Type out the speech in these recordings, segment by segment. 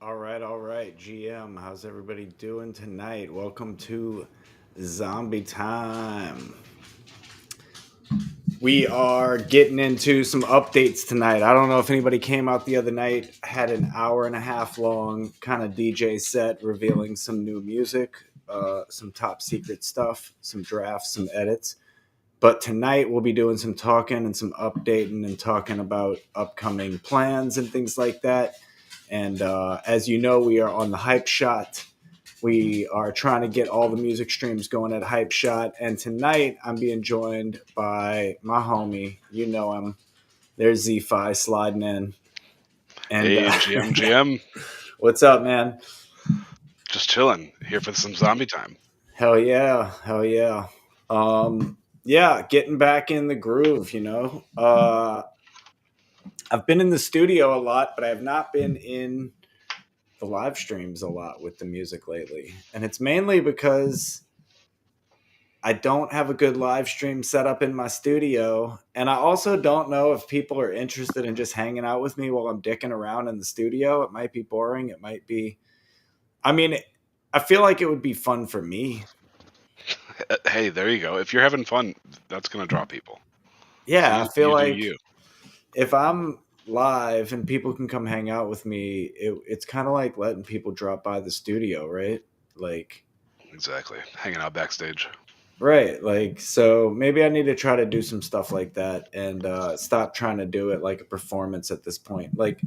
All right, GM. How's everybody doing tonight? Welcome to Zombie Time. We are getting into some updates tonight. I don't know if anybody came out the other night, had an hour and a half long kind of DJ set revealing some new music, some top secret stuff, some drafts, some edits. But tonight we'll be doing some talking and some updating and talking about upcoming plans and things like that. And as you know, we are on the Hype Shot. We are trying to get all the music streams going at Hype Shot. And tonight I'm being joined by my homie. You know him. There's Z-Fi sliding in. And, hey, GM. What's up, man? Just chilling. Here for some zombie time. Hell yeah. Hell yeah. Yeah, getting back in the groove, you know. I've been in the studio a lot, but I have not been in the live streams a lot with the music lately. And it's mainly because I don't have a good live stream set up in my studio. And I also don't know if people are interested in just hanging out with me while I'm dicking around in the studio. It might be boring. It might be, I mean, I feel like it would be fun for me. Hey, there you go. If you're having fun, that's going to draw people. Yeah, I feel like you. If I'm live and people can come hang out with me, it's kind of like letting people drop by the studio, right? Like, exactly. Hanging out backstage. Right. Like, so maybe I need to try to do some stuff like that and stop trying to do it like a performance at this point. Like,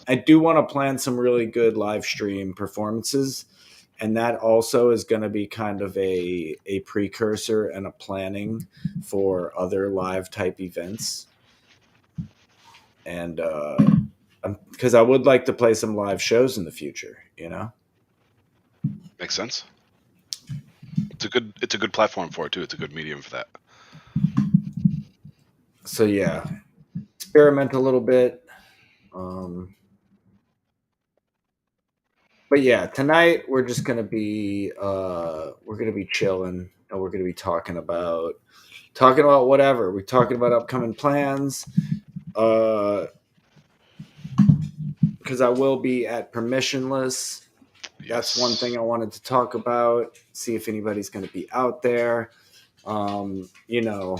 I do want to plan some really good live stream performances. And that also is going to be kind of a precursor and a planning for other live type events. And because I would like to play some live shows in the future, you know? Makes sense. It's a good platform for it too. It's a good medium for that. So yeah, experiment a little bit. But yeah, tonight we're just gonna be chilling and we're gonna be talking about whatever. We're talking about upcoming plans. Because I will be at Permissionless. That's one thing I wanted to talk about. See if anybody's going to be out there. You know,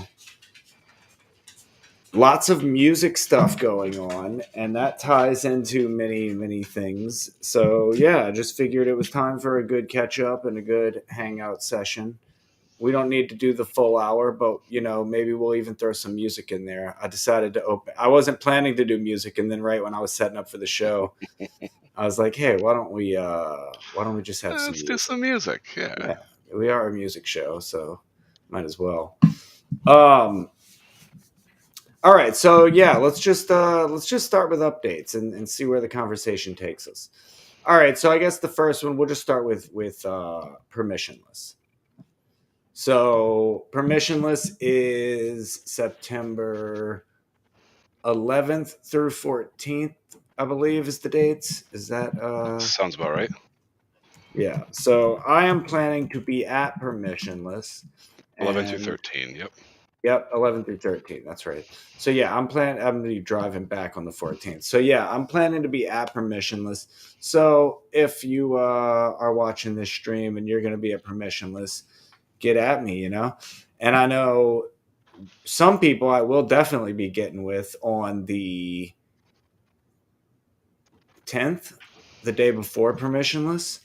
lots of music stuff going on, and that ties into many things. So yeah, I just figured it was time for a good catch up and a good hangout session. We don't need to do the full hour, but you know, maybe we'll even throw some music in there. I decided to open. I wasn't planning to do music, and then right when I was setting up for the show, I was like, "Hey, why don't we just have some? Let's do some music." Yeah, we are a music show, so might as well. All right, so yeah, let's just start with updates and see where the conversation takes us. All right, so I guess the first one we'll just start with permissionless. So Permissionless is September 11th through 14th, I believe is the dates. Is that Sounds about right. yeah. So I am planning to be at Permissionless 11 through and 13. Yep. yep, 11 through 13. That's right. So yeah, I'm going to be driving back on the 14th. So yeah, I'm planning to be at Permissionless. So if you are watching this stream and you're going to be at Permissionless, get at me, you know? And I know some people I will definitely be getting with on the 10th, the day before Permissionless.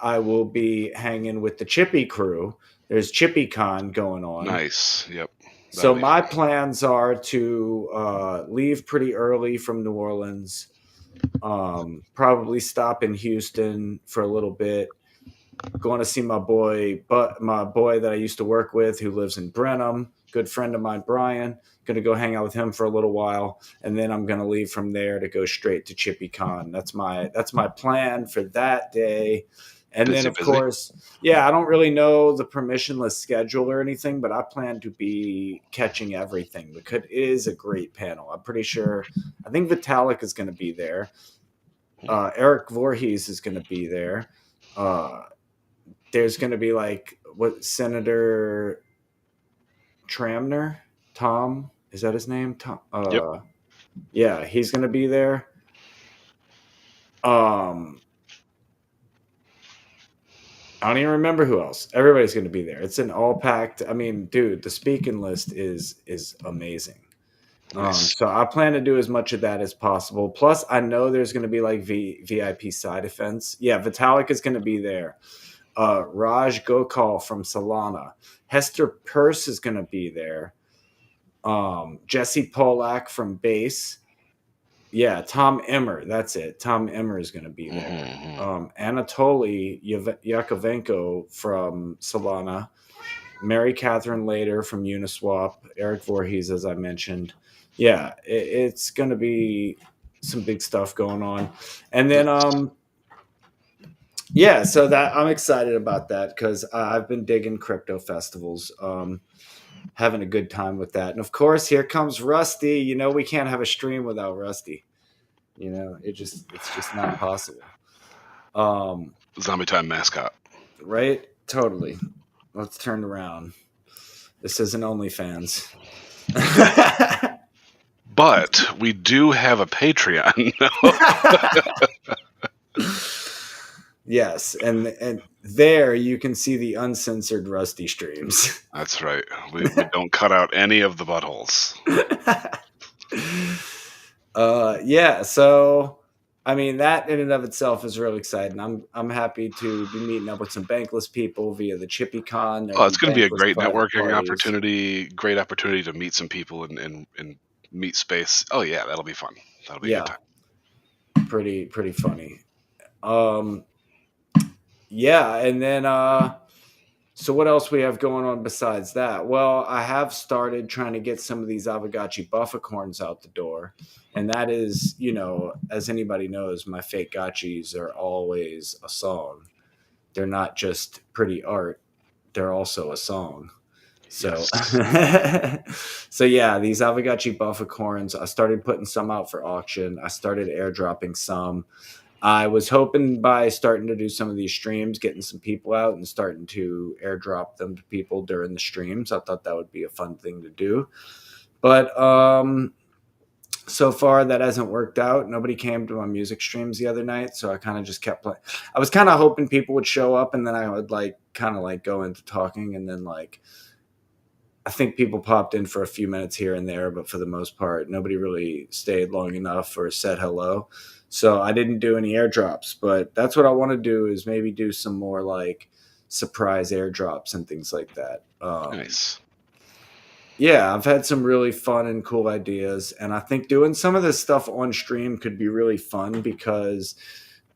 I will be hanging with the Chippi crew. There's Chippi Con going on. Nice. Yep. That'll So be my fun. plans are to leave pretty early from New Orleans, probably stop in Houston for a little bit, going to see my boy, but my boy that I used to work with who lives in Brenham, good friend of mine, Brian. Going to go hang out with him for a little while, and then I'm going to leave from there to go straight to Chippy Con. That's my plan for that day. And then, Busy, of busy. course, yeah, I don't really know the Permissionless schedule or anything, but I plan to be catching everything because it is a great panel. I'm pretty sure. I think Vitalik is going to be there. Eric Voorhees is going to be there. There's going to be like what Senator Tramner, Tom, is that his name? Tom. Yep. Yeah, he's going to be there. I don't even remember who else. Everybody's going to be there. It's an all packed. I mean, dude, the speaking list is amazing. Nice. So I plan to do as much of that as possible. Plus, I know there's going to be like VIP side events. Yeah, Vitalik is going to be there. Raj Gokal from Solana. Hester Purse is going to be there. Jesse Polak from Base. Yeah, Tom Emmer. That's it. Tom Emmer is going to be there. Anatoly Yakovenko from Solana. Mary Catherine Lader from Uniswap. Eric Voorhees, as I mentioned. Yeah, it's going to be some big stuff going on. And then, yeah, so that I'm excited about that because I've been digging crypto festivals. Having a good time with that. And of course, here comes Rusty. You know, we can't have a stream without Rusty. You know, it's just not possible. Zombie Time mascot. Right? Totally. Let's turn around. This isn't OnlyFans. But we do have a Patreon. Yes, and there you can see the uncensored Rusty streams. That's right. We don't cut out any of the buttholes. Yeah, so I mean that in and of itself is really exciting. I'm happy to be meeting up with some bankless people via the Chippy Con. Oh, it's going to be a Bankless great private networking parties. opportunity. Great opportunity to meet some people and meet space. Oh yeah, that'll be fun. That'll be a good time. Pretty funny. Yeah, and then so what else we have going on besides that? Well, I have started trying to get some of these Aavegotchi Bufficorns out the door. And that is, you know, as anybody knows, my fake gotchis are always a song. They're not just pretty art, they're also a song. So, Yes. so yeah, these Aavegotchi Bufficorns, I started putting some out for auction. I started airdropping some. I was hoping by starting to do some of these streams, getting some people out and starting to airdrop them to people during the streams. I thought that would be a fun thing to do. But so far that hasn't worked out. Nobody came to my music streams the other night, so I kind of just kept playing. I was kind of hoping people would show up, and then I would like kind of like go into talking, and then like I think people popped in for a few minutes here and there, but for the most part, nobody really stayed long enough or said hello. So I didn't do any airdrops, but that's what I want to do is maybe do some more like surprise airdrops and things like that. Nice. Yeah, I've had some really fun and cool ideas, and I think doing some of this stuff on stream could be really fun because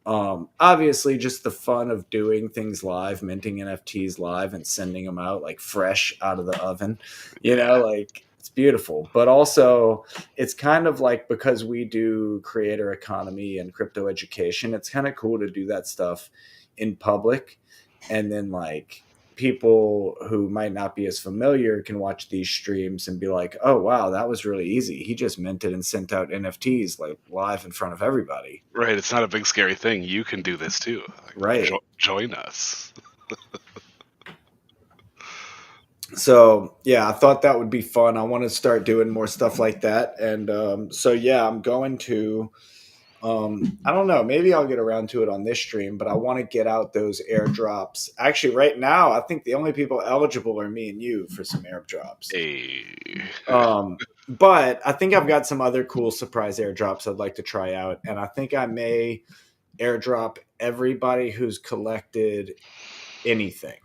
obviously just the fun of doing things live, minting NFTs live and sending them out like fresh out of the oven, you know, like it's beautiful. But also it's kind of like because we do creator economy and crypto education, it's kind of cool to do that stuff in public and then like people who might not be as familiar can watch these streams and be like, oh wow, that was really easy. He just minted and sent out NFTs like live in front of everybody. Right, it's not a big scary thing. You can do this too. Like, right. Join us. So yeah, I thought that would be fun. I want to start doing more stuff like that. And so yeah, I'm going to I don't know, maybe I'll get around to it on this stream, but I want to get out those airdrops. Actually, right now, I think the only people eligible are me and you for some airdrops. Hey. But I think I've got some other cool surprise airdrops I'd like to try out, and I think I may airdrop everybody who's collected anything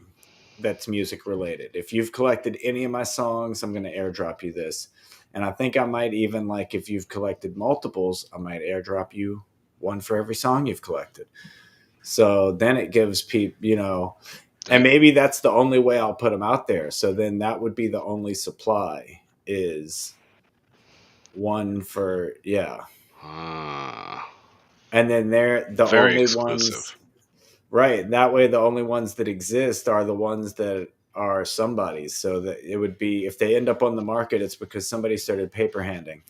that's music related. If you've collected any of my songs, I'm going to airdrop you this. And I think I might even, like, if you've collected multiples, I might airdrop you one for every song you've collected. So then it gives people, and maybe that's the only way I'll put them out there. So then that would be the only supply is one for, and then they're the very only exclusive. ones. Right. That way, the only ones that exist are the ones that are somebody's. So that it would be, if they end up on the market, it's because somebody started paper handing.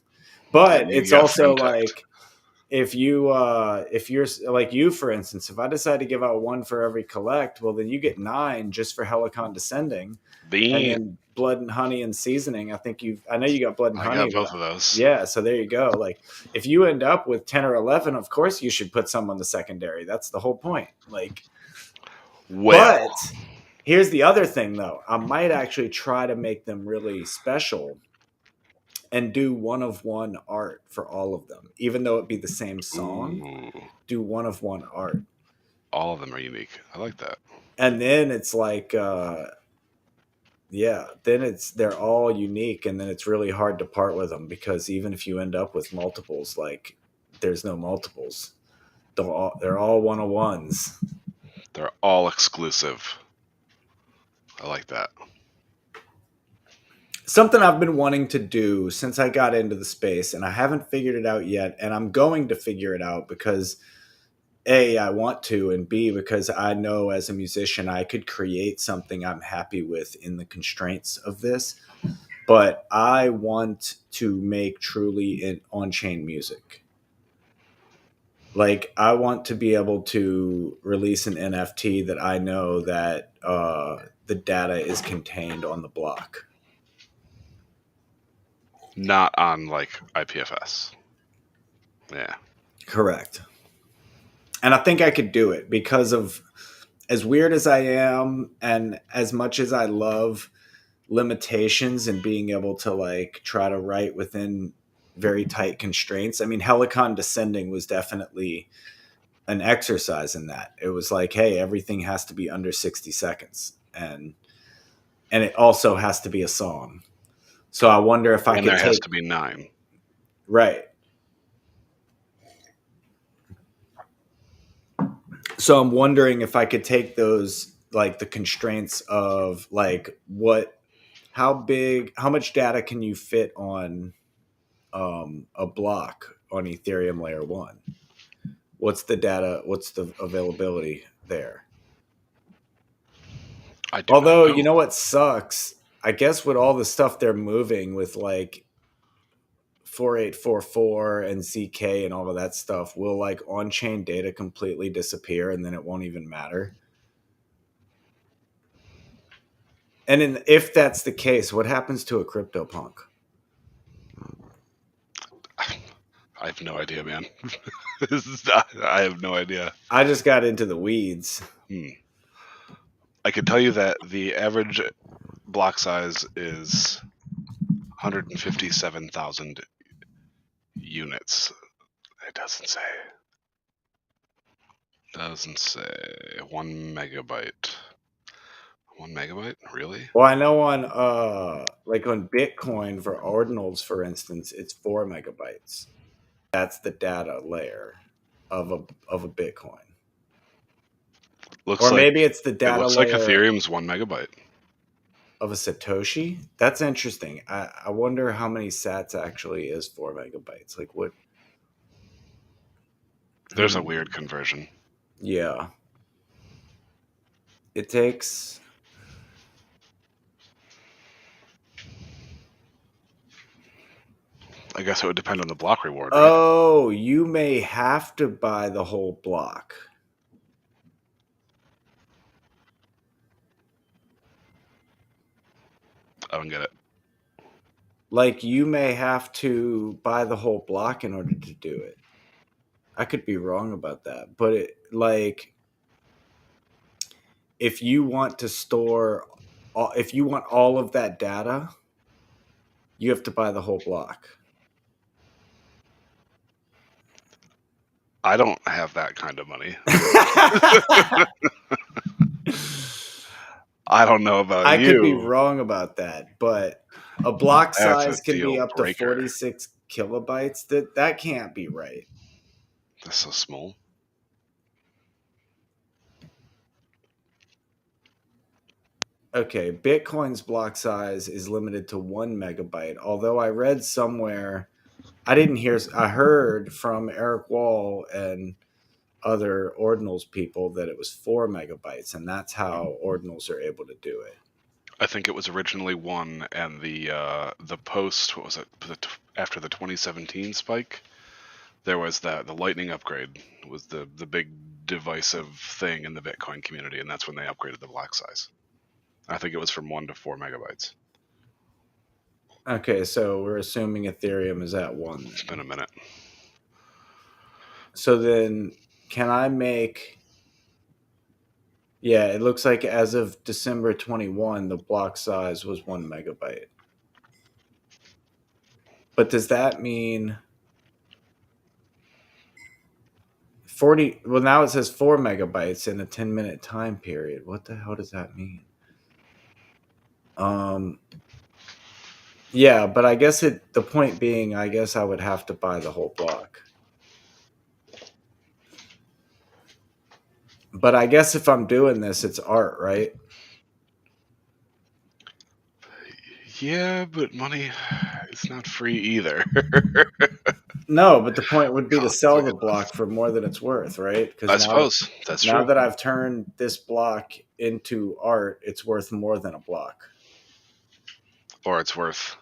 But it's also like, if you're like you, for instance, if I decide to give out one for every collect, well, then you get 9 just for Helicon Descending. And then Blood and Honey and Seasoning. I know you got Blood and Honey. I got both of those. Yeah, so there you go. Like, if you end up with 10 or 11, of course you should put some on the secondary. That's the whole point. Like, but here's the other thing, though. I might actually try to make them really special and do 1-of-1 art for all of them, even though it be the same song. Ooh. Do 1-of-1 art. All of them are unique. I like that. And then it's like. Then they're all unique, and then it's really hard to part with them, because even if you end up with multiples, like, there's no multiples. They're all 1-of-1s. They're all exclusive. I like that. Something I've been wanting to do since I got into the space, and I haven't figured it out yet, and I'm going to figure it out because A, I want to, and B, because I know as a musician I could create something I'm happy with in the constraints of this. But I want to make truly on-chain music. Like, I want to be able to release an NFT that I know that the data is contained on the block. Not on, like, IPFS. Yeah. Correct. And I think I could do it because of, as weird as I am and as much as I love limitations and being able to, like, try to write within very tight constraints. I mean, Helicon Descending was definitely an exercise in that. It was like, hey, everything has to be under 60 seconds. And it also has to be a song. So I wonder if I could there has to be 9. Right. So I'm wondering if I could take those, like, the constraints of, like, how much data can you fit on a block on Ethereum layer 1? What's the data? What's the availability there? Although, you know what sucks? I guess with all the stuff they're moving with, like, 4844 and ZK and all of that stuff, will, like, on-chain data completely disappear and then it won't even matter? And if that's the case, what happens to a CryptoPunk? I have no idea, man. I have no idea. I just got into the weeds. I could tell you that the average block size is 157,000 units. It doesn't say. 1 megabyte. 1 megabyte? Really? Well, I know on on Bitcoin for ordinals, for instance, it's 4 megabytes. That's the data layer of a Bitcoin. Maybe it's the data layer. It looks like Ethereum's 1 megabyte. Of a Satoshi? That's interesting. I wonder how many sats actually is 4 megabytes. Like, what? There's a weird conversion. Yeah. It takes I guess it would depend on the block reward, right? Oh, you may have to buy the whole block. I don't get it. Like, you may have to buy the whole block in order to do it. I could be wrong about that, but if you want to store, if you want all of that data, you have to buy the whole block. I don't have that kind of money. I don't know about I you. could be wrong about that, but a block That's size a can be deal up to breaker. 46 kilobytes. That can't be right. That's so small. Okay, Bitcoin's block size is limited to 1 megabyte. Although I read somewhere, I heard from Eric Wall and other ordinals people that it was 4 megabytes, and that's how ordinals are able to do it. I think it was originally 1, and the post, what was it, after the 2017 spike, there was the Lightning upgrade was the big divisive thing in the Bitcoin community, and that's when they upgraded the block size. I think it was from 1 to 4 megabytes. Okay, so we're assuming Ethereum is at 1. It's been a minute. So then, can I make... Yeah, it looks like as of December 21, the block size was 1 megabyte. But does that mean 40? Well, now it says 4 megabytes in a 10-minute time period. What the hell does that mean? Yeah, but I guess the point being, I guess I would have to buy the whole block. But I guess if I'm doing this, it's art, right? Yeah, but money is not free either. No, but the point would be to sell the block for more than it's worth, right? Because I suppose that's now true. that I've turned this block into art, it's worth more than a block. Or it's worth,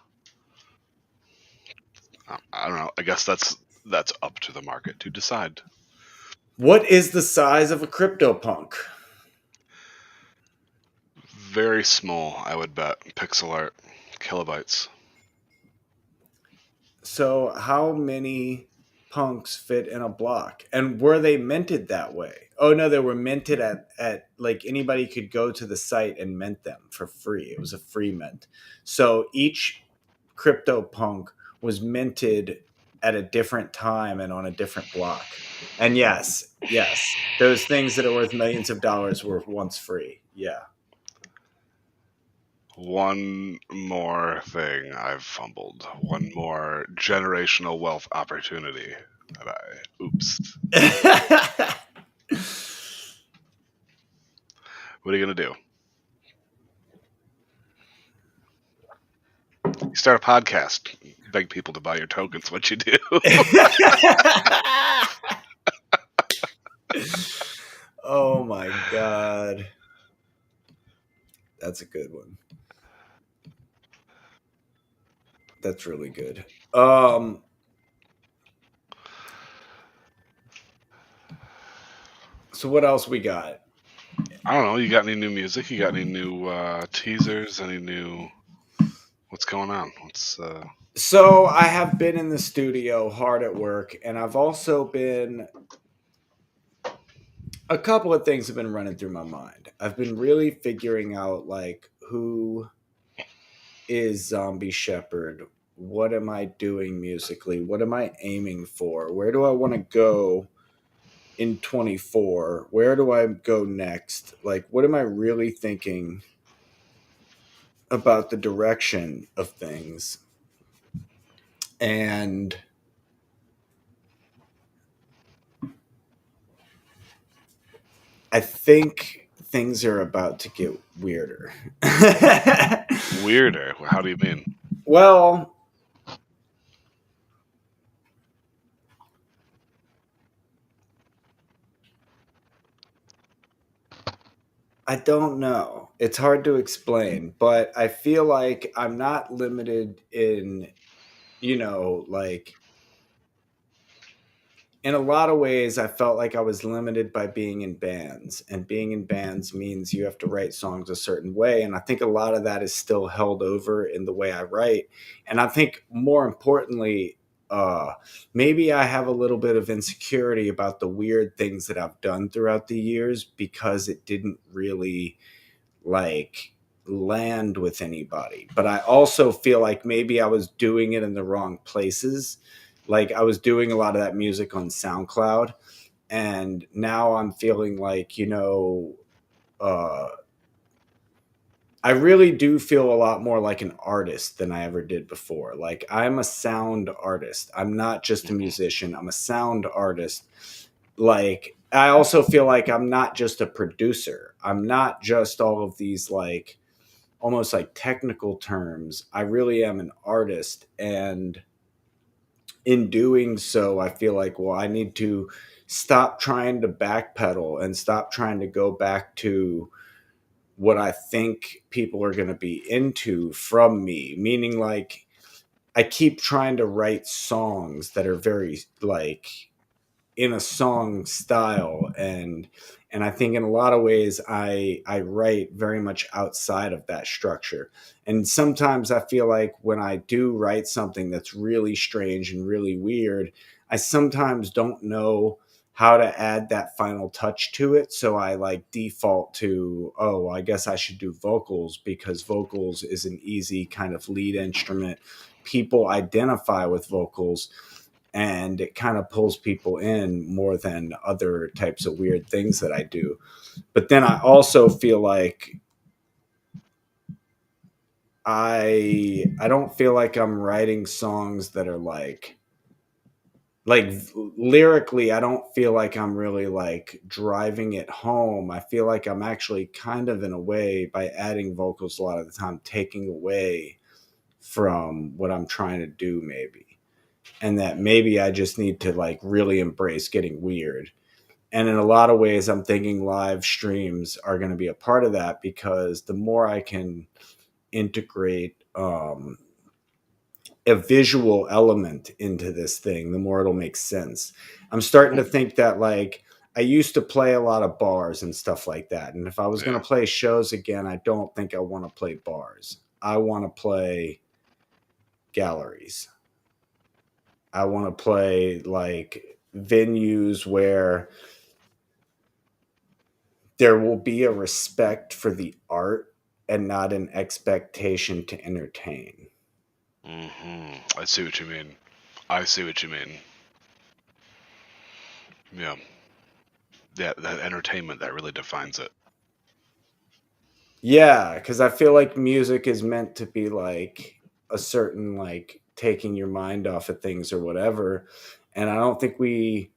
I don't know. I guess that's up to the market to decide. What is the size of a CryptoPunk? Very small, I would bet. Pixel art, kilobytes. So how many punks fit in a block? And were they minted that way? Oh no, they were minted at like anybody could go to the site and mint them for free. It was a free mint. So each CryptoPunk was minted at a different time and on a different block. And yes, those things that are worth millions of dollars were once free. Yeah. One more thing I've fumbled. One more generational wealth opportunity that oops. What are you going to do? You start a podcast, beg people to buy your tokens. What you do? Oh my God. That's a good one. That's really good. So what else we got? I don't know. You got any new music? You got any new teasers? Any new... What's going on? So I have been in the studio hard at work, and I've also been... A couple of things have been running through my mind. I've been really figuring out, like, who is Zombie Shepherd? What am I doing musically? What am I aiming for? Where do I want to go in 24? Where do I go next? Like, what am I really thinking about the direction of things? And I think things are about to get weirder. Weirder? How do you mean? Well, I don't know. It's hard to explain, but I feel like I'm not limited in like in a lot of ways, I felt like I was limited by being in bands, and being in bands means you have to write songs a certain way. And I think a lot of that is still held over in the way I write. And I think more importantly, uh, maybe I have a little bit of insecurity about the weird things that I've done throughout the years because it didn't really like land with anybody. But I also feel like maybe I was doing it in the wrong places. Like I was doing a lot of that music on SoundCloud, and now I'm feeling like, uh I really do feel a lot more like an artist than I ever did before. Like I'm a sound artist. I'm not just a Mhm. musician. I'm a sound artist. Like I also feel like I'm not just a producer. I'm not just all of these like almost like technical terms. I really am an artist, and in doing so, I feel like, well, I need to stop trying to backpedal and stop trying to go back to what I think people are going to be into from me. Meaning, like, I keep trying to write songs that are very, like, in a song style, and I think in a lot of ways I write very much outside of that structure. And sometimes I feel like when I do write something that's really strange and really weird, I sometimes don't know how to add that final touch to it, so I like default to, oh, I guess I should do vocals because vocals is an easy kind of lead instrument. People identify with vocals, and it kind of pulls people in more than other types of weird things that I do. But then I also feel like I don't feel like I'm writing songs that are like lyrically, I don't feel like I'm really like driving it home. I feel like I'm actually kind of in a way, by adding vocals a lot of the time, taking away from what I'm trying to do maybe. And that maybe I just need to like really embrace getting weird. And in a lot of ways, I'm thinking live streams are going to be a part of that, because the more I can integrate a visual element into this thing, the more it'll make sense. I'm starting to think that, like, I used to play a lot of bars and stuff like that. And if I was going Yeah. to play shows again, I don't think I want to play bars. I want to play galleries. I want to play like venues where there will be a respect for the art and not an expectation to entertain. I see what you mean. I see what you mean. Yeah. Yeah, that entertainment that really defines it. Yeah, because I feel like music is meant to be like a certain, like, taking your mind off of things or whatever. And I don't think we,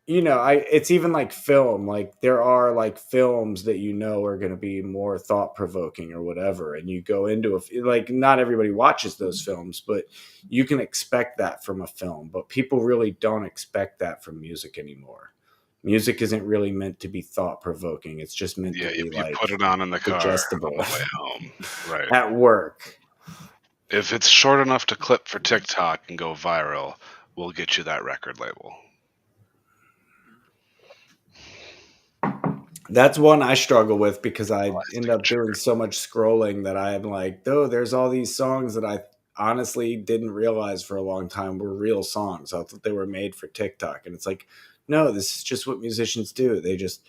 I it's even like film. Like there are like films that are going to be more thought provoking or whatever, and you go into like, not everybody watches those films, but you can expect that from a film. But people really don't expect that from music anymore. Music isn't really meant to be thought provoking. It's just meant to Yeah, be you put like it on in the car on digestible the way home. Right. at work. If it's short enough to clip for TikTok and go viral, we'll get you that record label. That's one I struggle with because I end Plastic up doing sugar. so much scrolling that I'm like, oh, there's all these songs that I honestly didn't realize for a long time were real songs. I thought they were made for TikTok. And it's like, no, this is just what musicians do. They just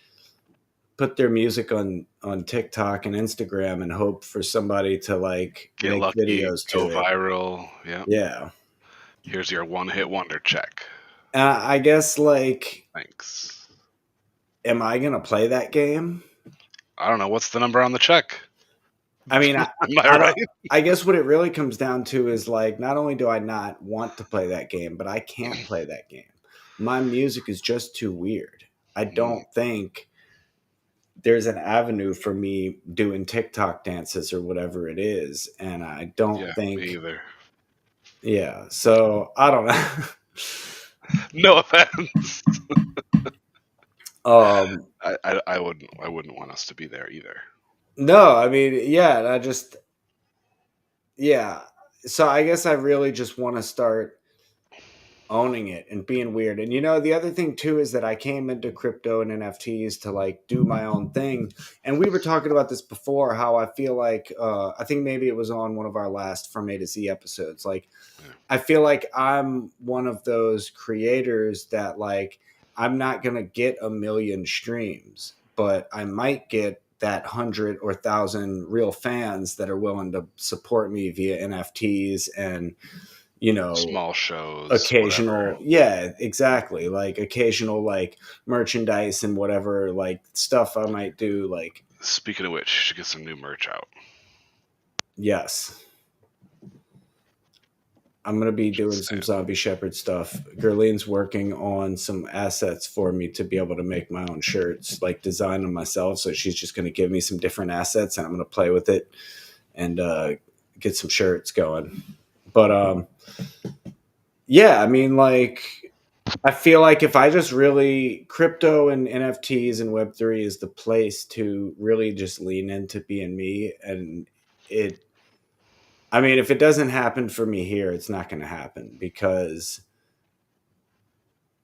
put their music on TikTok and Instagram and hope for somebody to like Get make lucky, videos go to it. viral. Yeah. Yeah. Here's your one-hit wonder check. I guess, like, Thanks. am I going to play that game? I don't know. What's the number on the check? I mean, Am I I right? don't. I guess what it really comes down to is like, not only do I not want to play that game, but I can't play that game. My music is just too weird. I Mm, don't think there's an avenue for me doing TikTok dances or whatever it is, and I don't yeah, me think. either. Yeah, so I don't know. No offense. um, I wouldn't want us to be there either. no, I mean, yeah, and I just, yeah. so I guess I really just want to start owning it and being weird. And the other thing too is that I came into crypto and NFTs to like do my own thing. And we were talking about this before, how I feel like I think maybe it was on one of our last From A to Z episodes. Like Yeah. I feel like I'm one of those creators that like I'm not gonna get a million streams, but I might get that 100 or 1,000 real fans that are willing to support me via NFTs and you know Small shows, whatever. occasional, yeah, exactly, like occasional like merchandise and whatever like stuff I might do, like Speaking of which, you should get some new merch out. yes, I'm gonna be Just doing some saying. zombie shepherd stuff. Gerlene's working on some assets for me to be able to make my own shirts, like design them myself, so she's just gonna give me some different assets and I'm gonna play with it and get some shirts going. But yeah, I mean, like I feel like if I just really crypto and NFTs and Web3 is the place to really just lean into being me. And it, I mean, if it doesn't happen for me here, it's not going to happen because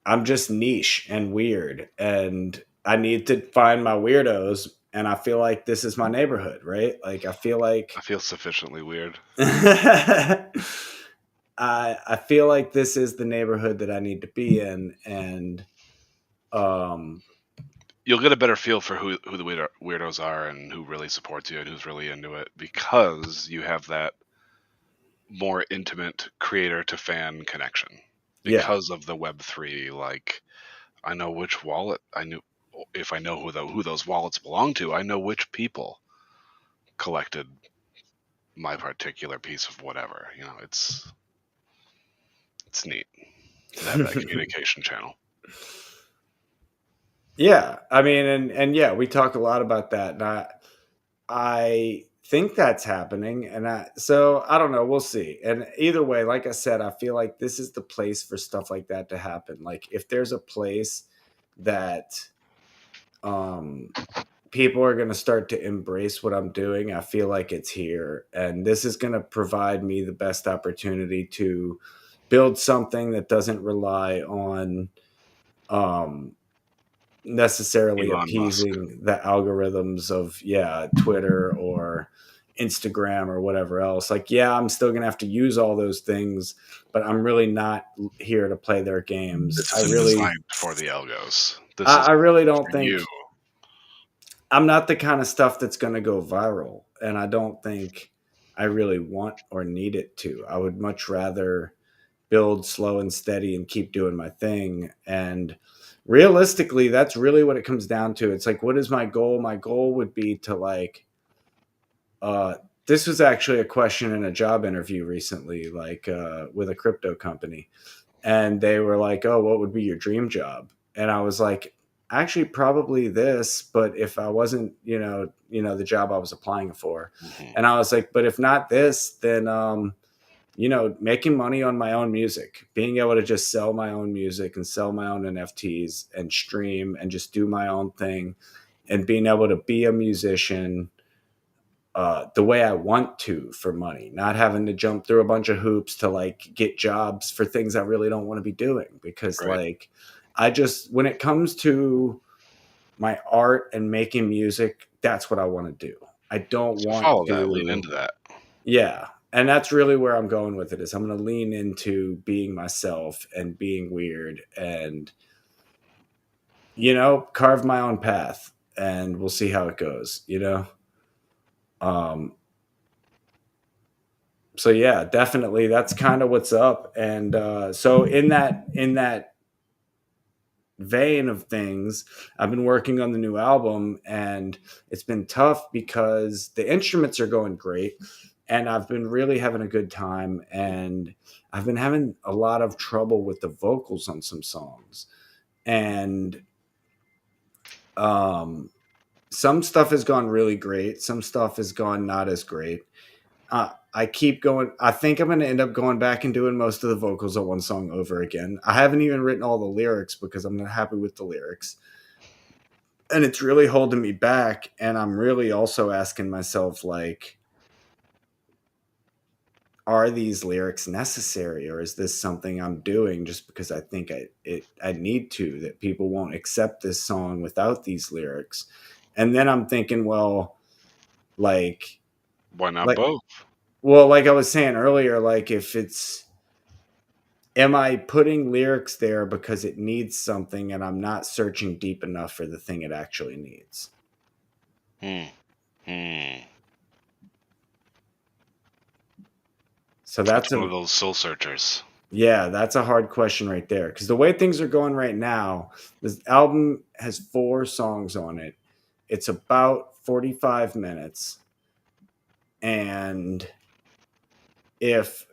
I'm just niche and weird and I need to find my weirdos. And I feel like this is my neighborhood, right? Like, I feel I like, feel sufficiently weird. I feel like this is the neighborhood that I need to be in. And, um, You'll get a better feel for who the weirdos are and who really supports you and who's really into it because you have that more intimate creator to fan connection yeah. because of the Web3. Like, I know which wallet I knew. If I know who those wallets belong to, I know which people collected my particular piece of whatever. It's neat to have that communication channel. Yeah, I mean, and yeah, we talk a lot about that. And I think that's happening, and I don't know. We'll see. And either way, like I said, I feel like this is the place for stuff like that to happen. Like if there's a place that um people are going to start to embrace what I'm doing, I feel like it's here, and this is going to provide me the best opportunity to build something that doesn't rely on um necessarily Elon Musk. appeasing the algorithms of Twitter or Instagram or whatever else. Like I'm still gonna have to use all those things, but I'm really not here to play their games. This isn't designed for the algos. This is I really for don't you. think I'm not the kind of stuff that's gonna go viral, and I don't think I really want or need it to. I would much rather build slow and steady and keep doing my thing. And realistically, that's really what it comes down to. It's like, what is my goal? My goal would be to like, uh, this was actually a question in a job interview recently, like with a crypto company. And they were like, oh, what would be your dream job? And I was like, actually, probably this. But if I wasn't, the job I was applying for, Mhm. and I was like, but if not this, then making money on my own music, being able to just sell my own music and sell my own NFTs and stream and just do my own thing and being able to be a musician the way I want to for money, not having to jump through a bunch of hoops to like get jobs for things I really don't want to be doing. Because Right. like, when it comes to my art and making music, that's what I want to do. I don't So want follow that. Lean to. into that. Yeah. And that's really where I'm going with it is I'm going to lean into being myself and being weird and carve my own path and we'll see how it goes. Um so yeah, definitely that's kind of what's up. And so in that vein of things, I've been working on the new album and it's been tough because the instruments are going great and I've been really having a good time and I've been having a lot of trouble with the vocals on some songs. And um some stuff has gone really great, some stuff has gone not as great. I keep going. I think I'm going to end up going back and doing most of the vocals on one song over again. I haven't even written all the lyrics because I'm not happy with the lyrics. And it's really holding me back. And I'm really also asking myself, like, are these lyrics necessary, or is this something I'm doing just because I think I need to, that people won't accept this song without these lyrics? And then I'm thinking, well, like Why not like both? well, like I was saying earlier, like if it's, am I putting lyrics there because it needs something and I'm not searching deep enough for the thing it actually needs? Hmm. Hmm. So That's that's one a, of those soul searchers. yeah, that's a hard question right there. Because the way things are going right now, this album has 4 songs on it. It's about 45 minutes. And if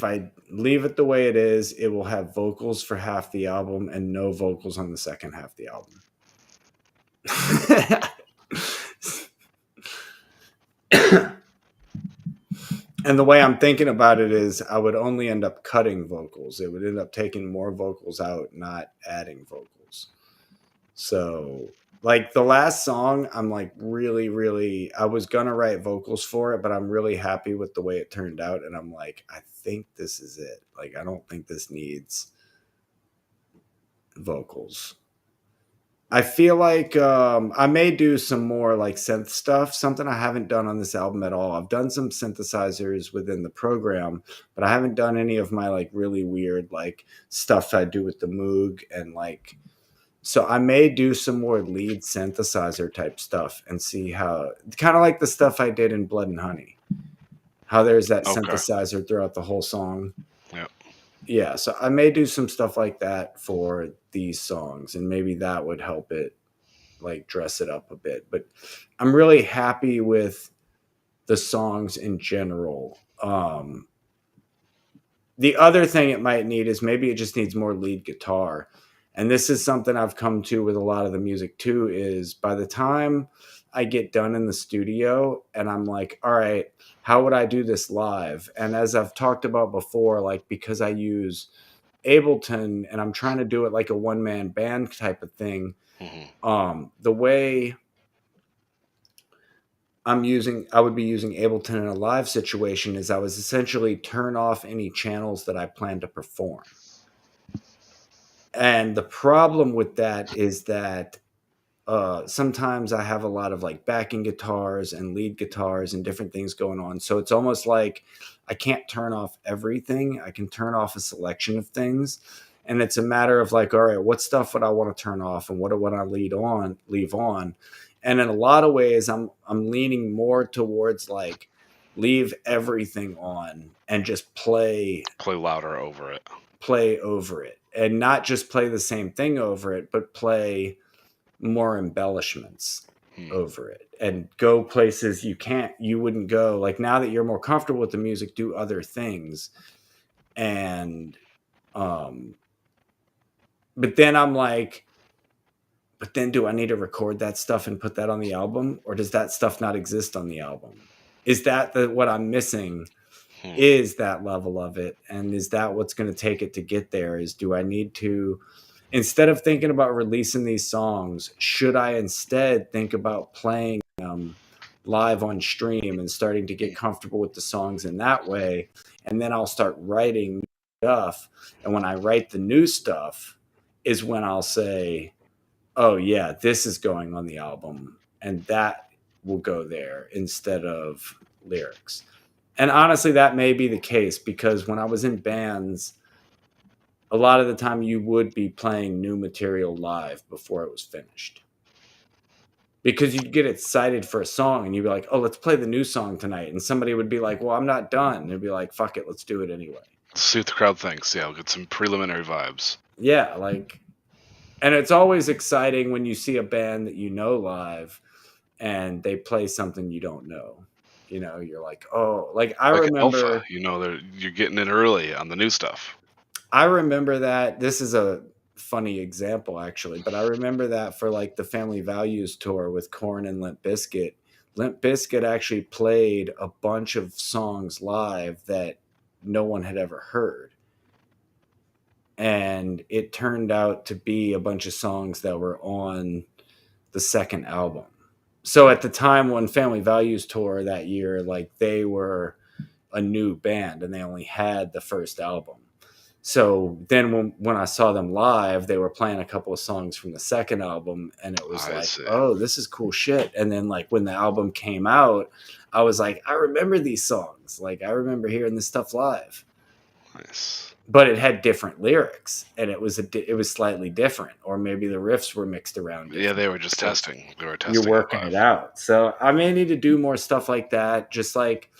I leave it the way it is, it will have vocals for half the album and no vocals on the second half of the album. And the way I'm thinking about it is I would only end up cutting vocals. It would end up taking more vocals out, not adding vocals. So, like the last song, I'm like really, really, I was gonna write vocals for it, but I'm really happy with the way it turned out. And I'm like, I think this is it. Like, I don't think this needs vocals. I feel like I may do some more like synth stuff, something I haven't done on this album at all. I've done some synthesizers within the program, but I haven't done any of my like really weird like stuff I do with the Moog and like, so I may do some more lead synthesizer type stuff and see how, kind of like the stuff I did in Blood and Honey, how there's that Okay. synthesizer throughout the whole song. Yep. Yeah, so I may do some stuff like that for these songs, and maybe that would help it like dress it up a bit. But I'm really happy with the songs in general. The other thing it might need is maybe it just needs more lead guitar. And this is something I've come to with a lot of the music too, is by the time I get done in the studio and I'm like, all right, how would I do this live? And as I've talked about before, like because I use Ableton and I'm trying to do it like a one-man band type of thing, Hmm. the way I would be using Ableton in a live situation is I was essentially turn off any channels that I plan to perform. And the problem with that is that sometimes I have a lot of like backing guitars and lead guitars and different things going on. So it's almost like I can't turn off everything. I can turn off a selection of things. And it's a matter of like, all right, what stuff would I want to turn off and what would I leave on? And in a lot of ways, I'm leaning more towards like leave everything on and just Play louder over it. play over it. And not just play the same thing over it, but play more embellishments Hmm. over it and go places you wouldn't go. Like now that you're more comfortable with the music, do other things. And um but then I'm like, but then do I need to record that stuff and put that on the album, or does that stuff not exist on the album? Is that what I'm missing? Hmm. Is that level of it, and is that what's going to take it to get there? Is, do I need to, instead of thinking about releasing these songs, should I instead think about playing them live on stream and starting to get comfortable with the songs in that way? And then I'll start writing new stuff. And when I write the new stuff is when I'll say, oh, yeah, this is going on the album. And that will go there instead of lyrics. And honestly, that may be the case because when I was in bands, a lot of the time you would be playing new material live before it was finished. Because you'd get excited for a song and you'd be like, oh, let's play the new song tonight. And somebody would be like, well, I'm not done. And it'd be like, fuck it, let's do it anyway. See what the crowd thinks. Yeah, we'll get some preliminary vibes. Yeah, like, and it's always exciting when you see a band that you know live and they play something you don't know. You know, you're like, oh, like I Like Alpha, remember. you're getting in early on the new stuff. I remember that. This is a funny example, actually, but I remember that for like the Family Values tour with Korn and Limp Bizkit. Limp Bizkit actually played a bunch of songs live that no one had ever heard. And it turned out to be a bunch of songs that were on the second album. So at the time when Family Values tour that year, like a new band and they only had the first album. So then when I saw them live, they were playing a couple of songs from the second album, and it was I like, see. oh, this is cool shit. And then like when the album came out, I was like, I remember these songs. Like I remember hearing this stuff live. Nice. But it had different lyrics, and it was slightly different, or maybe the riffs were mixed around. Yeah, they were just testing. They were testing. You're working it out. So I may need to do more stuff like that, just like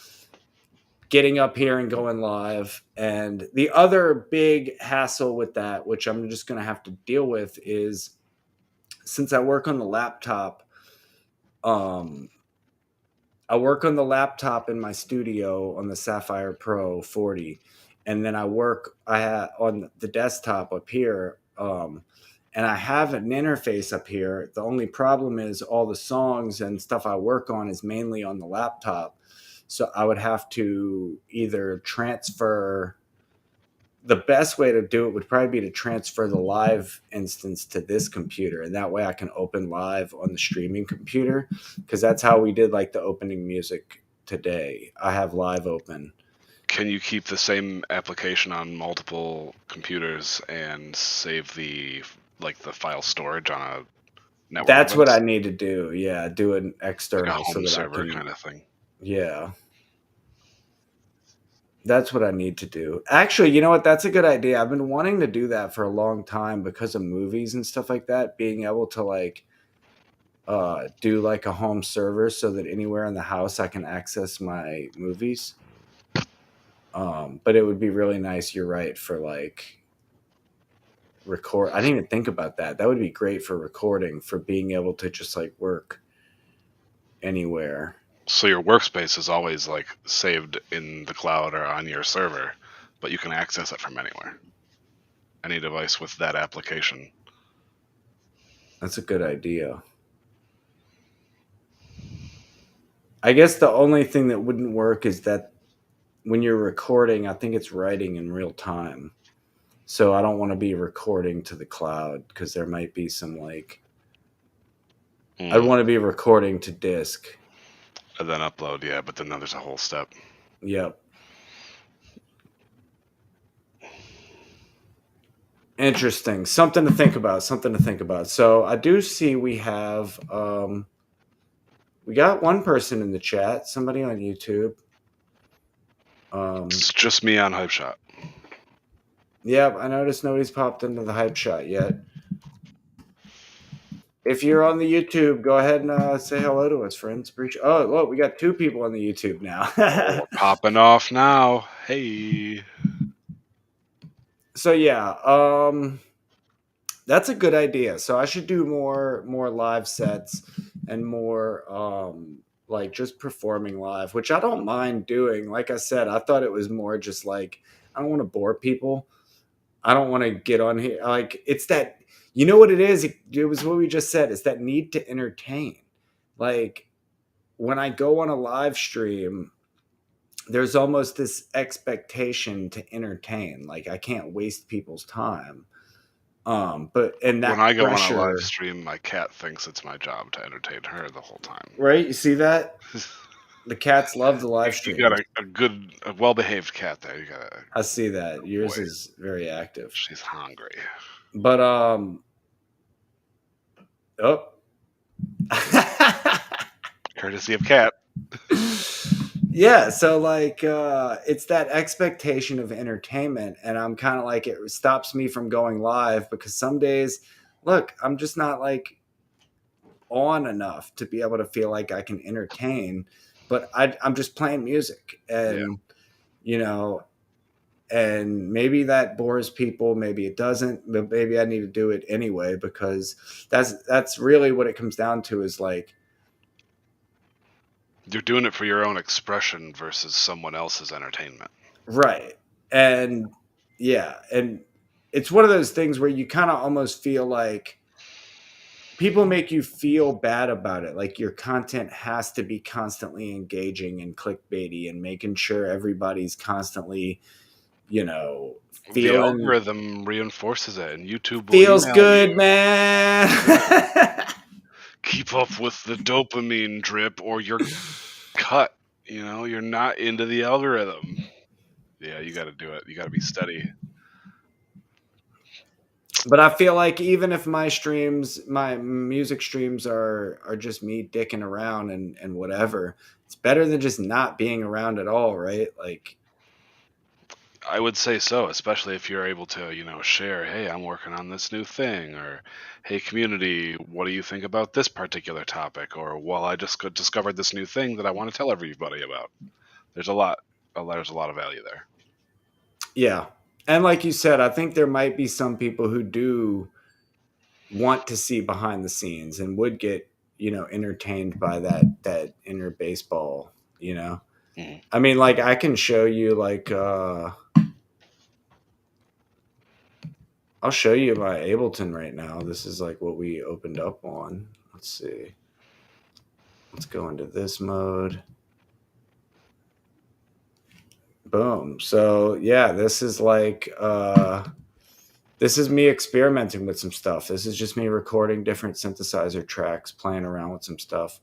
getting up here and going live. And the other big hassle with that, which I'm just going to have to deal with, is since I work on the laptop, I work on the laptop in my studio on the Sapphire Pro 40, and then I on the desktop up here. And I have an interface up here. The only problem is all the songs and stuff I work on is mainly on the laptop. So I would have to either transfer. The best way to do it would probably be to transfer the live instance to this computer. And that way I can open live on the streaming computer, because that's how we did like the opening music today. I have live open. Can you keep the same application on multiple computers and save the file storage on a network? That's what I need to do. Yeah, do an external, like a home server kind of thing. Yeah. That's what I need to do. Actually, you know what? That's a good idea. I've been wanting to do that for a long time because of movies and stuff like that. Being able to like do like a home server so that anywhere in the house I can access my movies. But it would be really nice. You're right, for like record. I didn't even think about that. That would be great for recording, for being able to just like work anywhere. So your workspace is always like saved in the cloud or on your server, but you can access it from anywhere. Any device with that application. That's a good idea. I guess the only thing that wouldn't work is that when you're recording, I think it's writing in real time. So I don't want to be recording to the cloud, because there might be some like... I want to be recording to disk. And then upload, yeah, but then there's a whole step. Yep. Interesting. Something to think about. So I do see we have... we got one person in the chat. Somebody on YouTube. It's just me on Hype Shot. Yep, I noticed nobody's popped into the Hype Shot yet. If you're on the YouTube, go ahead and say hello to us, friends. Oh, look, we got 2 people on the YouTube now. We're popping off now. Hey. So yeah, that's a good idea. So I should do more live sets and more like just performing live, which I don't mind doing. Like I said, I thought it was more just like, I don't want to bore people. I don't want to get on here. Like, it's that, you know what it is? It was what we just said. It's that need to entertain. Like, when I go on a live stream, there's almost this expectation to entertain. Like, I can't waste people's time. But and that when I go pressure, on a live stream, my cat thinks it's my job to entertain her the whole time. Right? You see that? The cats love the live stream. You got a well-behaved cat there. I see that. Yours is very active. She's hungry. But Courtesy of cat. Yeah, so like it's that expectation of entertainment, and I'm kind of like, it stops me from going live, because some days, look, I'm just not like on enough to be able to feel like I can entertain, but I'm just playing music, and you know, and maybe that bores people, maybe it doesn't, but maybe I need to do it anyway, because that's really what it comes down to, is like, you're doing it for your own expression versus someone else's entertainment. Right. And yeah, and it's one of those things where you kind of almost feel like people make you feel bad about it. Like your content has to be constantly engaging and clickbaity and making sure everybody's constantly, you know, feeling... The algorithm reinforces it, and YouTube feels good, man. Keep up with the dopamine drip or you're cut. you're not into the algorithm. Yeah, you got to do it. You got to be steady. But I feel like even if my music streams are just me dicking around and whatever, it's better than just not being around at all, right? Like, I would say so, especially if you're able to, share, hey, I'm working on this new thing, or hey, community, what do you think about this particular topic? Or, well, I just discovered this new thing that I want to tell everybody about. There's there's a lot of value there. yeah. And like you said, I think there might be some people who do want to see behind the scenes and would get, entertained by that inner baseball, Mhm. I mean, like I can show you like I'll show you my Ableton right now. This is like what we opened up on. Let's see. Let's go into this mode. Boom. So yeah, this is like this is me experimenting with some stuff. This is just me recording different synthesizer tracks, playing around with some stuff.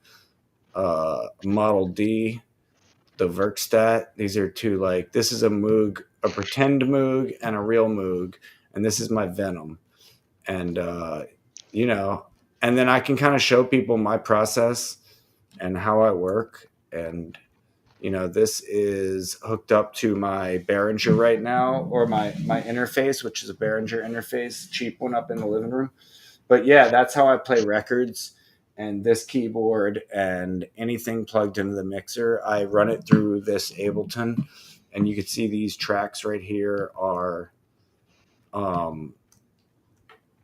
Model D, the Verkstat. These are two, like, this is a Moog, a pretend Moog and a real Moog, and this is my Venom. And you know, and then I can kind of show people my process and how I work. And this is hooked up to my Behringer right now, or my interface, which is a Behringer interface, cheap one up in the living room. But yeah, that's how I play records. And this keyboard and anything plugged into the mixer, I run it through this Ableton. And you can see these tracks right here are um,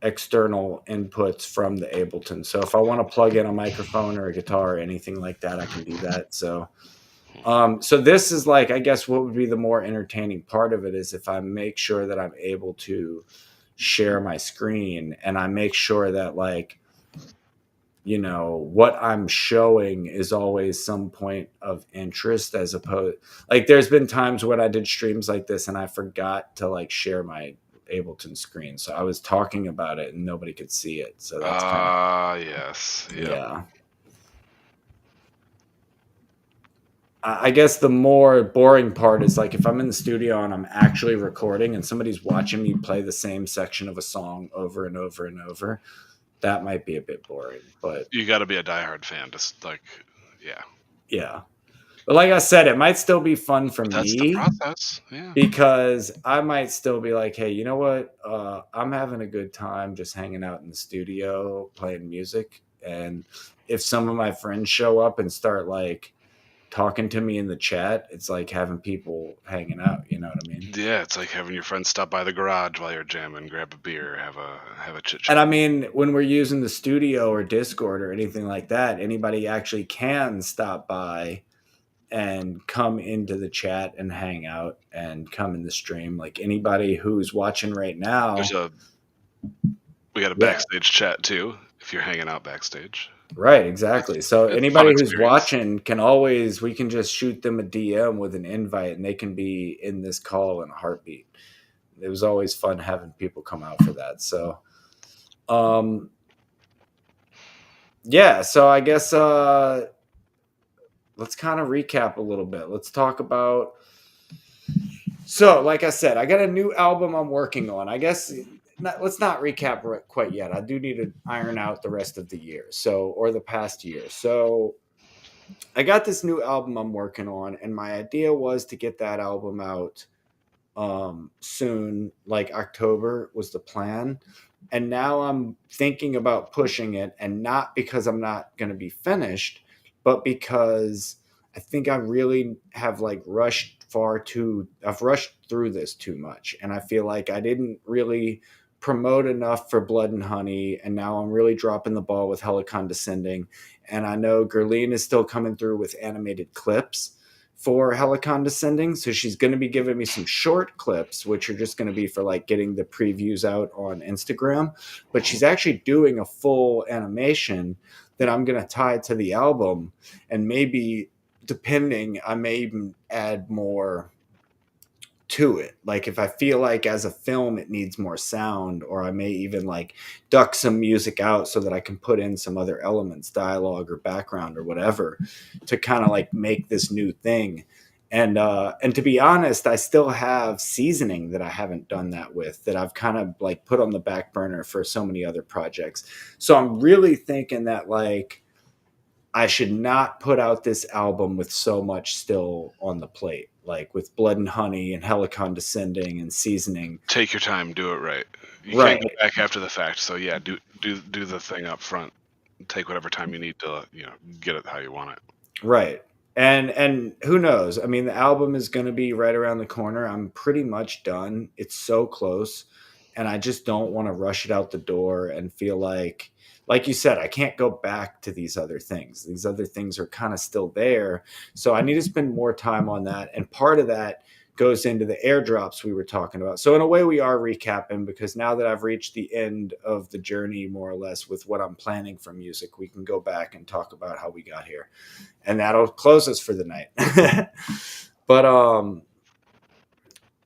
external inputs from the Ableton. So if I want to plug in a microphone or a guitar or anything like that, I can do that. So this is like, I guess what would be the more entertaining part of it is if I make sure that I'm able to share my screen, and I make sure that, like, what I'm showing is always some point of interest, as opposed, like, there's been times when I did streams like this and I forgot to like share my Ableton screen. So I was talking about it and nobody could see it. So that's kind of, Yes. Yep. yeah. I guess the more boring part is like if I'm in the studio and I'm actually recording and somebody's watching me play the same section of a song over and over and over, that might be a bit boring. But You got to be a diehard fan, just like, yeah. yeah. But like I said, it might still be fun for But that's the me process. Yeah. because I might still be like, hey, you know what? I'm having a good time just hanging out in the studio playing music. And if some of my friends show up and start like talking to me in the chat, it's like having people hanging out. You know what I mean? Yeah, it's like having your friends stop by the garage while you're jamming, grab a beer, have a chit And I chat. mean, when we're using the studio or Discord or anything like that, anybody actually can stop by and come into the chat and hang out and come in the stream. Like anybody who's watching right now. We got a Yeah, backstage chat too, if you're hanging out backstage. right, exactly. So It's a fun anybody who's experience. watching we can just shoot them a DM with an invite and they can be in this call in a heartbeat. It was always fun having people come out for that. So, um, yeah, so I guess let's kind of recap a little bit. Let's talk about. So, like I said, I got a new album I'm working on. I guess let's not recap quite yet. I do need to iron out the rest of the year, or the past year. So, I got this new album I'm working on, and my idea was to get that album out soon, like October was the plan. And now I'm thinking about pushing it, and not because I'm not going to be finished, but because I think I really have like I've rushed through this too much. And I feel like I didn't really promote enough for Blood and Honey. And now I'm really dropping the ball with Hella Condescending. And I know Gerline is still coming through with animated clips for Hella Condescending. So she's going to be giving me some short clips, which are just going to be for like getting the previews out on Instagram. But she's actually doing a full animation that I'm going to tie to the album. And maybe, depending, I may even add more to it. Like if I feel like as a film it needs more sound, or I may even like duck some music out so that I can put in some other elements, dialogue or background or whatever, to kind of like make this new thing. And to be honest, I still have seasoning that I haven't done that with, that I've kind of like put on the back burner for so many other projects. So I'm really thinking that like I should not put out this album with so much still on the plate, like with Blood and Honey and Helicon Descending and Seasoning. Take your time, do it right. You can't go Right. back after the fact. So yeah, do the thing up front. Take whatever time you need to, get it how you want it. Right. And who knows? I mean, the album is going to be right around the corner. I'm pretty much done. It's so close, and I just don't want to rush it out the door and feel like you said, I can't go back to these other things. These other things are kind of still there. So I need to spend more time on that. And part of that goes into the airdrops we were talking about. So in a way we are recapping, because now that I've reached the end of the journey more or less with what I'm planning for music, we can go back and talk about how we got here. And that'll close us for the night. But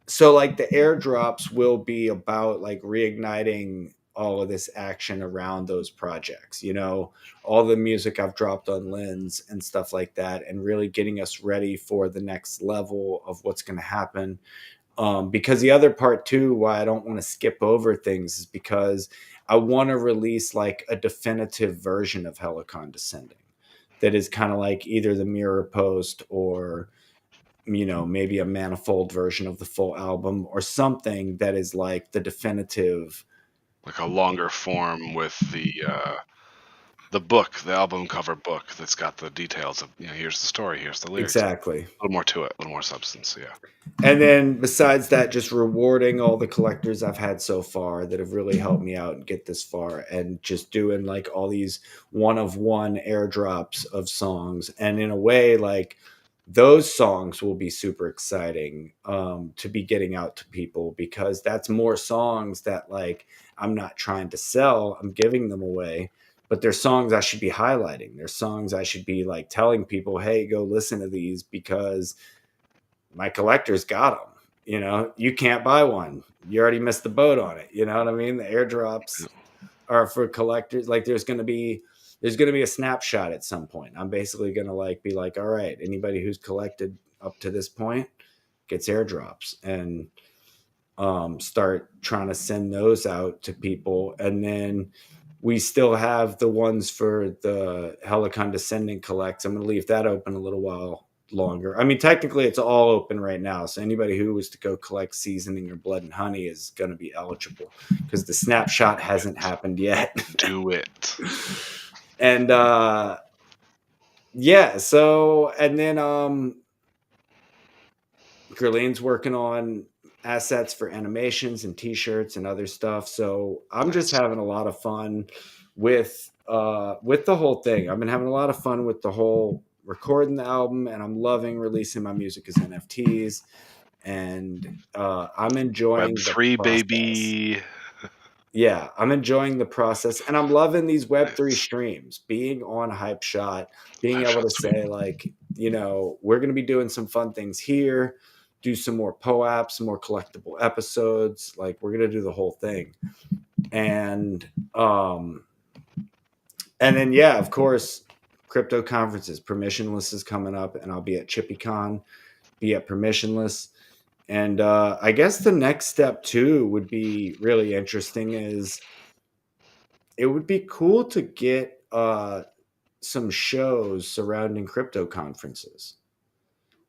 so like the airdrops will be about like reigniting all of this action around those projects, all the music I've dropped on Lens and stuff like that, and really getting us ready for the next level of what's going to happen. Because the other part too, why I don't want to skip over things, is because I want to release like a definitive version of Helicon Descending that is kind of like either the mirror post, or maybe a manifold version of the full album, or something that is like the definitive, Like a longer form with the book, the album cover book that's got the details of, here's the story, here's the lyrics. exactly. A little more to it, a little more substance, yeah. And then besides that, just rewarding all the collectors I've had so far that have really helped me out and get this far, and just doing like all these one of one airdrops of songs. And in a way, like those songs will be super exciting to be getting out to people, because that's more songs that like I'm not trying to sell, I'm giving them away. But they're songs I should be highlighting. They're songs I should be like telling people, hey, go listen to these, because my collector's got them. You can't buy one. You already missed the boat on it. You know what I mean? The airdrops are for collectors. Like there's going to be a snapshot at some point. I'm basically going to like be like, all right, anybody who's collected up to this point gets airdrops, and start trying to send those out to people. And then we still have the ones for the Helicon Descending collects. I'm going to leave that open a little while longer. I mean, technically it's all open right now. So anybody who was to go collect Seasoning or Blood and Honey is going to be eligible, because the snapshot hasn't happened yet. Do it. And yeah, so, and then Gurlene's working on assets for animations and t-shirts and other stuff. So I'm just having a lot of fun with the whole thing. I've been having a lot of fun with the whole recording the album, and I'm loving releasing my music as NFTs. And I'm enjoying Web3, baby. Yeah, I'm enjoying the process, and I'm loving these Web3 streams, being on Hype Shot, being able to say like, we're going to be doing some fun things here, do some more POAPs, some more collectible episodes. Like we're going to do the whole thing. And then, yeah, of course, crypto conferences. Permissionless is coming up, and I'll be at ChippiCon, be at Permissionless. And I guess the next step too would be really interesting. Is it would be cool to get some shows surrounding crypto conferences,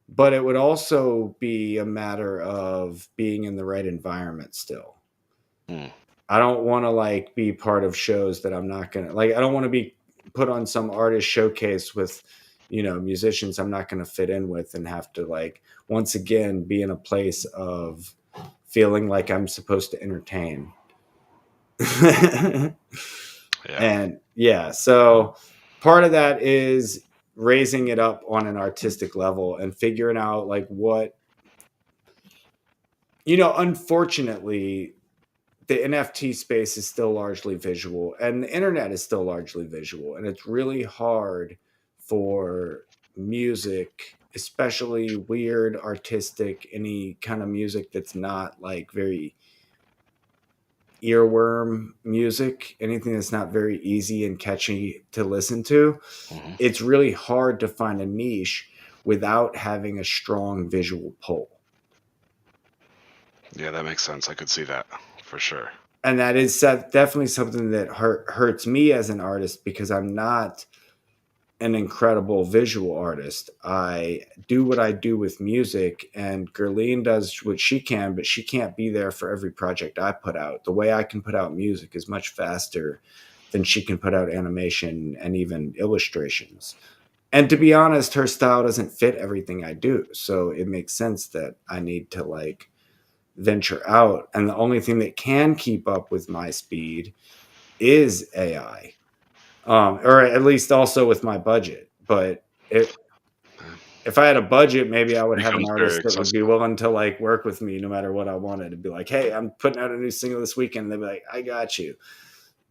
but it would also be a matter of being in the right environment still. I don't want to like be part of shows that I'm not going to like. I don't want to be put on some artist showcase with musicians I'm not going to fit in with, and have to like once again be in a place of feeling like I'm supposed to entertain. And yeah, so part of that is raising it up on an artistic level and figuring out like what, unfortunately the NFT space is still largely visual, and the internet is still largely visual, and it's really hard for music especially weird, artistic, any kind of music that's not like very earworm music, anything that's not very easy and catchy to listen to, Hmm. it's really hard to find a niche without having a strong visual pull. Yeah, that makes sense. I could see that for sure. And that is definitely something that hurts me as an artist because I'm not an incredible visual artist. I do what I do with music, and Gerline does what she can, but she can't be there for every project I put out. The way I can put out music is much faster than she can put out animation and even illustrations. And to be honest, her style doesn't fit everything I do. So it makes sense that I need to like venture out. And the only thing that can keep up with my speed is AI, or at least also with my budget. But if I had a budget, maybe I would have an Becomes very artist that would be accessible. willing to like work with me no matter what I wanted. To be like, hey, I'm putting out a new single this weekend. They'd be like, I got you.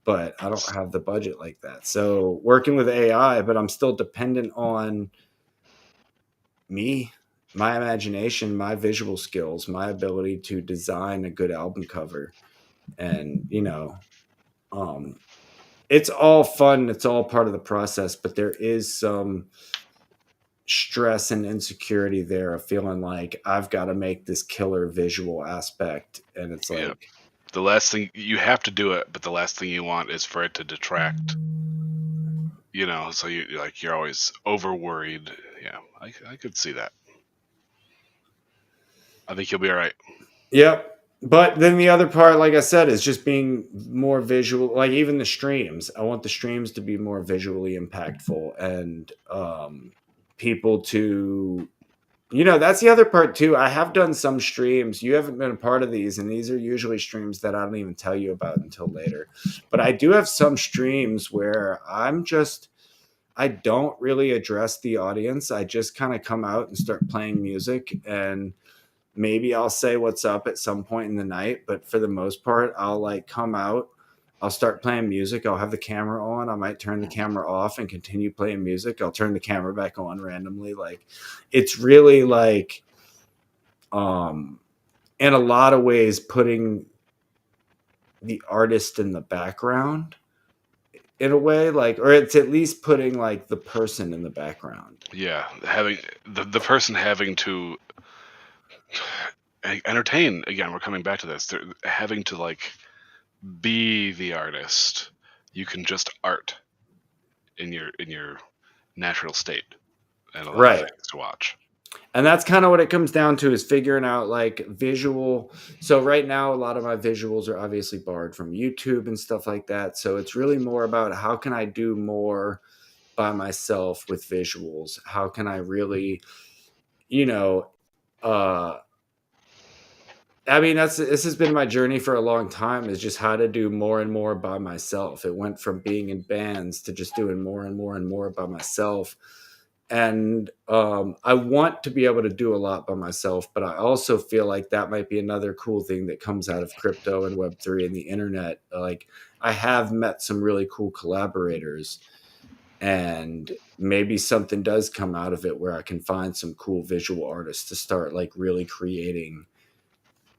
But I don't have the budget like that. So working with AI, but I'm still dependent on me, my imagination, my visual skills, my ability to design a good album cover. And, um, it's all fun. It's all part of the process, but there is some stress and insecurity there of feeling like I've got to make this killer visual aspect. And it's Yeah. like, The last thing you have to do it, but the last thing you want is for it to detract. So you're always over worried. Yeah, I could see that. I think you'll be all right. yep. But then the other part, like I said, is just being more visual. Like even the streams, I want the streams to be more visually impactful and people to, that's the other part too. I have done some streams. You haven't been a part of these, and these are usually streams that I don't even tell you about until later. But I do have some streams where I don't really address the audience. I just kind of come out and start playing music, and maybe I'll say what's up at some point in the night, but for the most part, I'll like come out, I'll start playing music, I'll have the camera on, I might turn the camera off and continue playing music. I'll turn the camera back on randomly. Like it's really like in a lot of ways putting the artist in the background in a way, like, or it's at least putting like the person in the background. Yeah, having the person having to entertain again. We're coming back to this. They're having to like be the artist. You can just art in your natural state and allow Right. things to watch. And that's kind of what it comes down to, is figuring out like visual. So right now a lot of my visuals are obviously borrowed from YouTube and stuff like that, so it's really more about how can I do more by myself with visuals. How can I really, you know uh I mean, this has been my journey for a long time, is just how to do more and more by myself. It went from being in bands to just doing more and more and more by myself. And I want to be able to do a lot by myself, but I also feel like that might be another cool thing that comes out of crypto and Web3 and the internet. Like I have met some really cool collaborators, and maybe something does come out of it where I can find some cool visual artists to start like really creating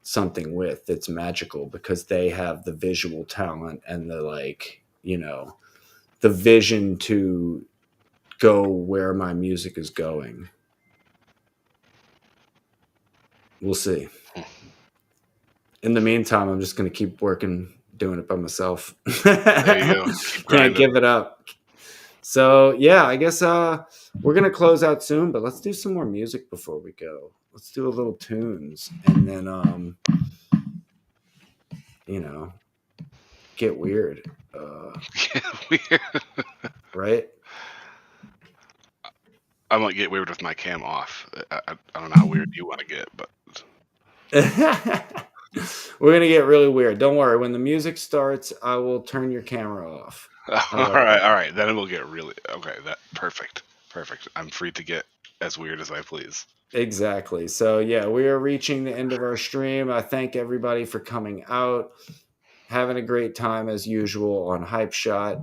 something with that's magical, because they have the visual talent and the like, the vision to go where my music is going. We'll see. In the meantime, I'm just going to keep working, doing it by myself. There you go. Keep Can't grinding. give it up. So yeah, I guess we're gonna close out soon, but let's do some more music before we go. Let's do a little tunes, and then you know, get weird. Right? I might get weird with my cam off. I don't know how weird you want to get, but We're gonna get really weird. Don't worry. When the music starts, I will turn your camera off. all right, all right. Then we'll get really okay. That perfect, perfect. I'm free to get as weird as I please. Exactly. So yeah, we are reaching the end of our stream. I thank everybody for coming out, having a great time as usual on Hype Shot.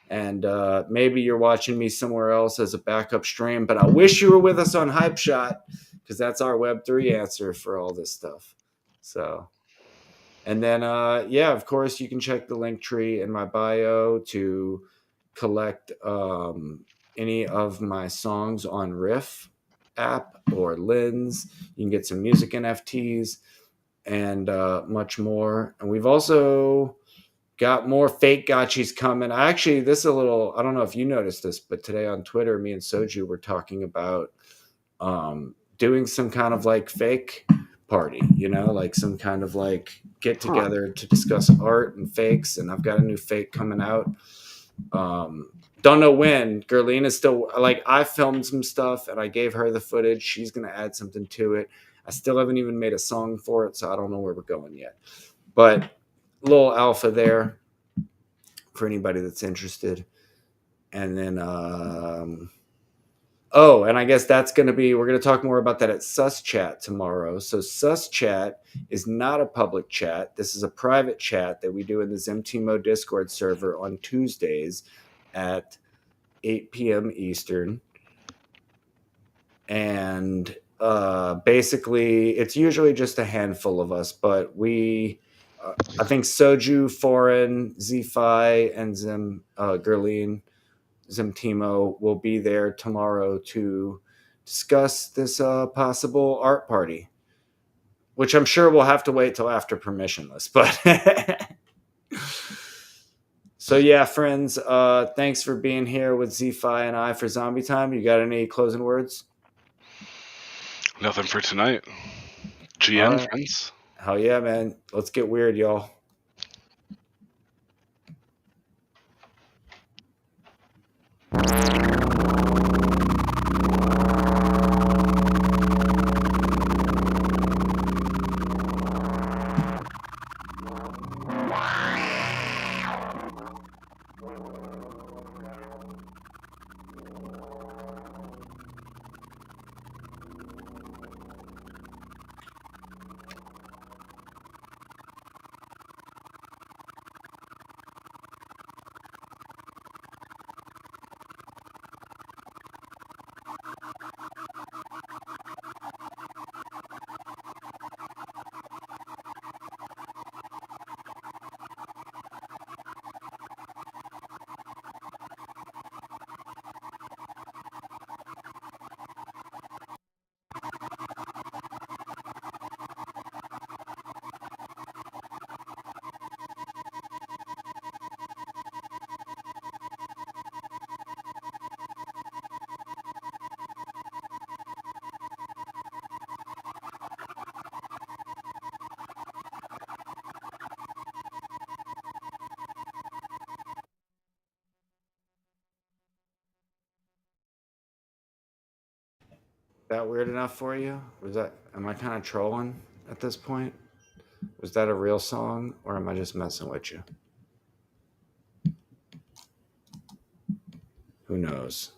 And maybe you're watching me somewhere else as a backup stream, but I wish you were with us on Hype Shot, because that's our Web3 answer for all this stuff. So, and then, yeah, of course, you can check the link tree in my bio to collect any of my songs on Riff app or Lens. You can get some music NFTs and much more. And we've also got more fake gotchis coming. This is a little, I don't know if you noticed this, but today on Twitter, me and Soju were talking about doing some kind of like fake party, like some kind of like get together to discuss art and fakes. And I've got a new fake coming out. Don't know when. Gerline is still, like, I filmed some stuff and I gave her the footage. She's going to add something to it. I still haven't even made a song for it, so I don't know where we're going yet. But little alpha there for anybody that's interested. And then, and I guess we're going to talk more about that at Sus Chat tomorrow. So Sus Chat is not a public chat. This is a private chat that we do in the Zemtimo Discord server on Tuesdays at 8 p.m. Eastern. And basically, it's usually just a handful of us, but I think Soju, Foreign, Z-Fi, and Gerline, Zemtimo will be there tomorrow to discuss this possible art party, which I'm sure we'll have to wait till after Permissionless. But so yeah, friends, thanks for being here with Z-Fi and I for Zombie Time. You got any closing words? Nothing for tonight. GN, right. Friends. Hell yeah, man. Let's get weird, y'all. That weird enough for you? Am I kind of trolling at this point? Was that a real song, or am I just messing with you? Who knows?